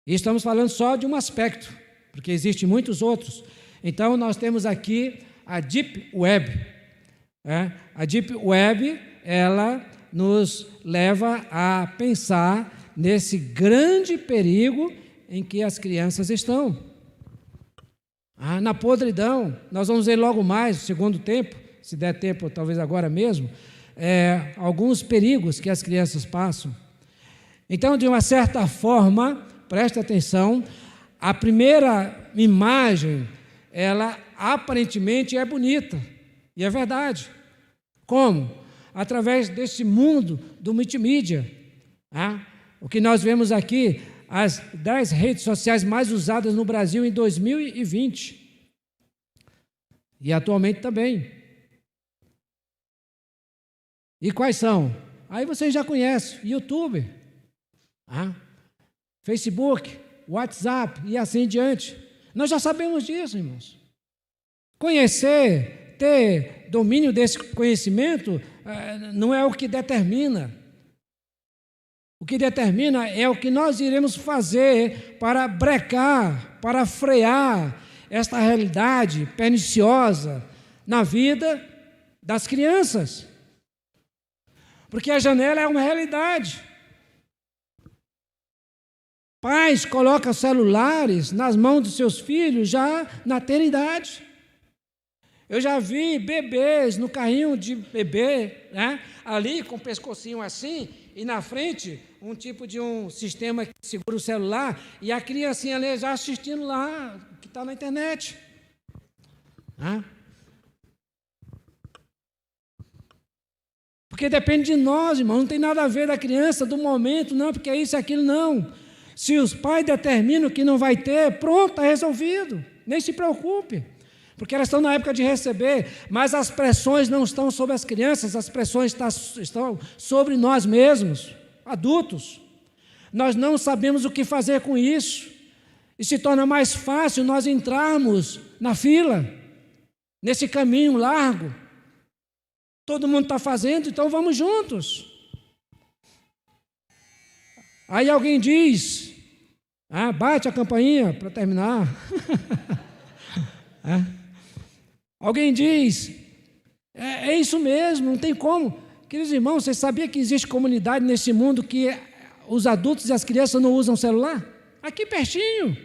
A: E estamos falando só de um aspecto, porque existem muitos outros. Então, nós temos aqui a Deep Web. A Deep Web, ela nos leva a pensar nesse grande perigo em que as crianças estão. Na podridão, nós vamos ver logo mais, no segundo tempo, se der tempo, talvez agora mesmo, alguns perigos que as crianças passam. Então, de uma certa forma, presta atenção, a primeira imagem, ela aparentemente é bonita, e é verdade. Como? Através desse mundo do multimídia. O que nós vemos aqui, as 10 redes sociais mais usadas no Brasil em 2020. E atualmente também. E quais são? Aí vocês já conhecem, YouTube, Facebook, WhatsApp e assim em diante. Nós já sabemos disso, irmãos. Conhecer, ter domínio desse conhecimento não é o que determina. O que determina é o que nós iremos fazer para brecar, para frear esta realidade perniciosa na vida das crianças. Porque a janela é uma realidade. Pais colocam celulares nas mãos dos seus filhos já na tenridade. Eu já vi bebês no carrinho de bebê, ali com o pescocinho assim, e na frente um tipo de um sistema que segura o celular, e a criancinha ali já assistindo lá, que está na internet. Porque depende de nós, irmão, não tem nada a ver da criança, do momento, não, porque é isso e aquilo, não. Se os pais determinam que não vai ter, pronto, está resolvido, nem se preocupe, porque elas estão na época de receber, mas as pressões não estão sobre as crianças, as pressões estão sobre nós mesmos, adultos. Nós não sabemos o que fazer com isso, e se torna mais fácil nós entrarmos na fila, nesse caminho largo. Todo mundo está fazendo, então vamos juntos. Aí alguém diz, bate a campainha para terminar. Alguém diz, é isso mesmo, não tem como. Queridos irmãos, você sabia que existe comunidade nesse mundo que os adultos e as crianças não usam celular? Aqui pertinho.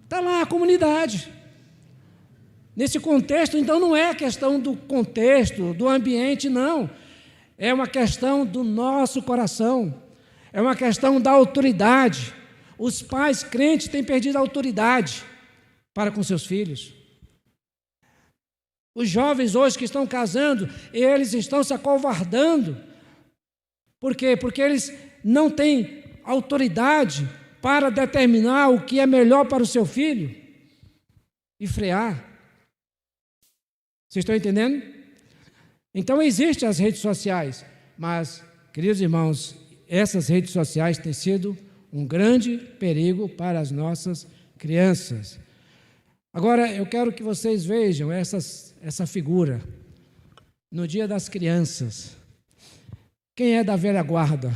A: Está lá a comunidade. Nesse contexto, então, não é questão do contexto, do ambiente, não. É uma questão do nosso coração. É uma questão da autoridade. Os pais crentes têm perdido a autoridade para com seus filhos. Os jovens hoje que estão casando, eles estão se acovardando. Por quê? Porque eles não têm autoridade para determinar o que é melhor para o seu filho e frear. Vocês estão entendendo? Então, existem as redes sociais, mas, queridos irmãos, essas redes sociais têm sido um grande perigo para as nossas crianças. Agora, eu quero que vocês vejam essa figura no Dia das Crianças. Quem é da velha guarda?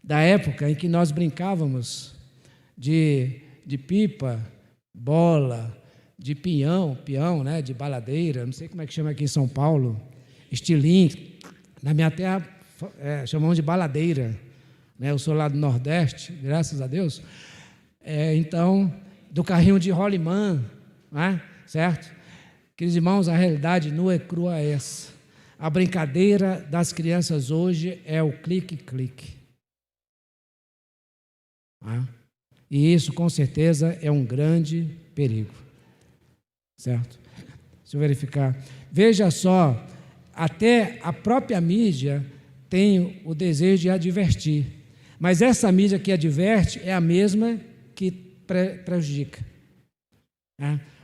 A: Da época em que nós brincávamos de pipa, bola, de peão, né, de baladeira, não sei como é que chama aqui em São Paulo, estilingue. Na minha terra chamamos de baladeira, né? Eu sou lá do Nordeste, graças a Deus. Então, do carrinho de rolimã, né? Certo? Queridos irmãos, a realidade nua e crua é essa. A brincadeira das crianças hoje é o clique-clique. E isso, com certeza, é um grande perigo. Certo? Deixa eu verificar. Veja só, até a própria mídia tem o desejo de advertir. Mas essa mídia que adverte é a mesma que prejudica.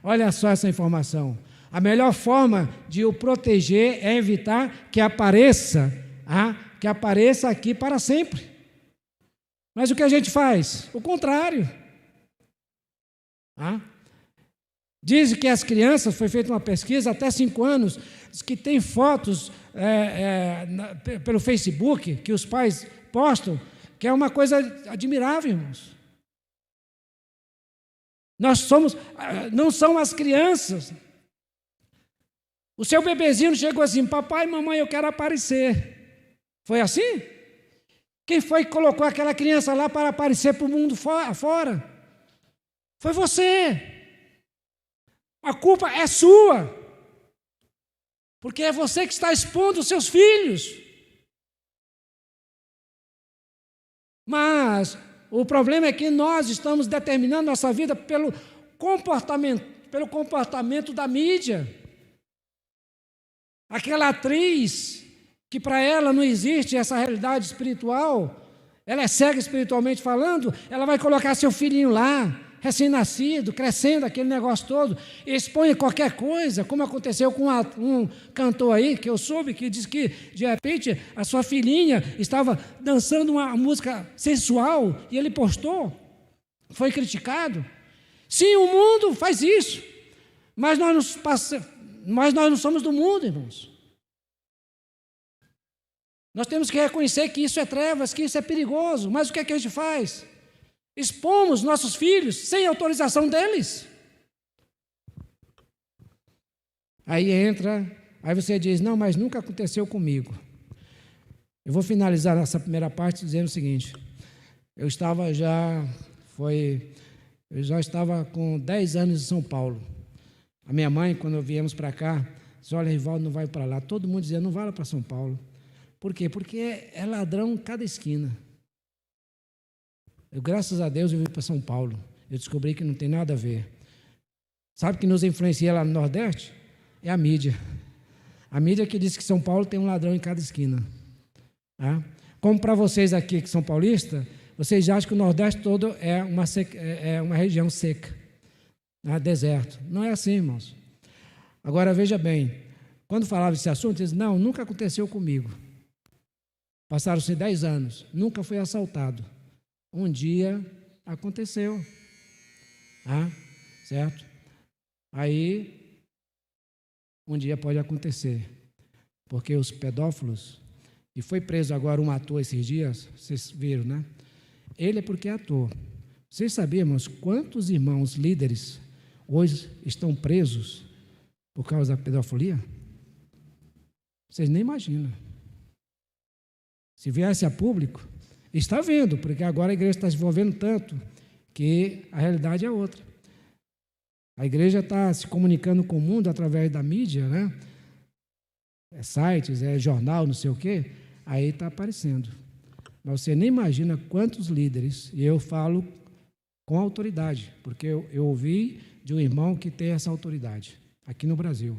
A: Olha só essa informação. A melhor forma de o proteger é evitar que apareça aqui para sempre. Mas o que a gente faz? O contrário. Diz que as crianças, foi feita uma pesquisa, até 5 anos, que tem fotos pelo Facebook, que os pais postam, que é uma coisa admirável, irmãos. Não são as crianças. O seu bebezinho chegou assim, papai, mamãe, eu quero aparecer. Foi assim? Quem foi que colocou aquela criança lá para aparecer para o mundo fora? Foi você. A culpa é sua. Porque é você que está expondo os seus filhos. Mas o problema é que nós estamos determinando nossa vida pelo comportamento da mídia. Aquela atriz que para ela não existe essa realidade espiritual, ela é cega espiritualmente falando, ela vai colocar seu filhinho lá, recém-nascido, crescendo, aquele negócio todo, e expõe qualquer coisa, como aconteceu com um cantor aí, que eu soube, que disse que, de repente, a sua filhinha estava dançando uma música sensual, e ele postou, foi criticado. Sim, o mundo faz isso, mas nós não somos do mundo, irmãos. Nós temos que reconhecer que isso é trevas, que isso é perigoso, mas o que é que a gente faz? Expomos nossos filhos sem autorização deles. Aí você diz, não, mas nunca aconteceu comigo. Eu vou finalizar essa primeira parte dizendo o seguinte, eu já estava com 10 anos em São Paulo. A minha mãe, quando viemos para cá, disse, olha, Rivaldo, não vai para lá. Todo mundo dizia, não vai lá para São Paulo. Por quê? Porque é ladrão em cada esquina. Eu, graças a Deus, eu vim para São Paulo. Eu descobri que não tem nada a ver. Sabe o que nos influencia lá no Nordeste? é a mídia. A mídia que diz que São Paulo tem um ladrão em cada esquina. Tá? Como para vocês aqui que são paulistas, vocês acham que o Nordeste todo é uma região seca, deserto. Não é assim, irmãos. Agora, veja bem, quando falava desse assunto, eles não, nunca aconteceu comigo. Passaram-se 10 anos, nunca fui assaltado. Um dia aconteceu. Certo? Aí, um dia pode acontecer, porque os pedófilos, e foi preso agora um ator esses dias, vocês viram, né? Ele é porque é ator. Vocês sabemos quantos irmãos líderes hoje estão presos por causa da pedofilia? Vocês nem imaginam. Se viesse a público, está vendo, porque agora a igreja está se envolvendo tanto que a realidade é outra. A igreja está se comunicando com o mundo através da mídia, né? Sites, jornal, não sei o quê, aí está aparecendo. Mas você nem imagina quantos líderes, e eu falo com autoridade, porque eu ouvi de um irmão que tem essa autoridade, aqui no Brasil.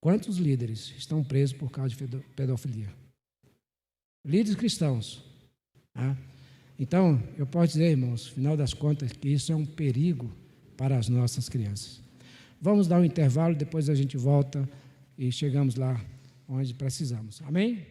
A: Quantos líderes estão presos por causa de pedofilia? Líderes cristãos. Tá? Então, eu posso dizer, irmãos, no final das contas, que isso é um perigo para as nossas crianças. Vamos dar um intervalo, depois a gente volta e chegamos lá onde precisamos. Amém?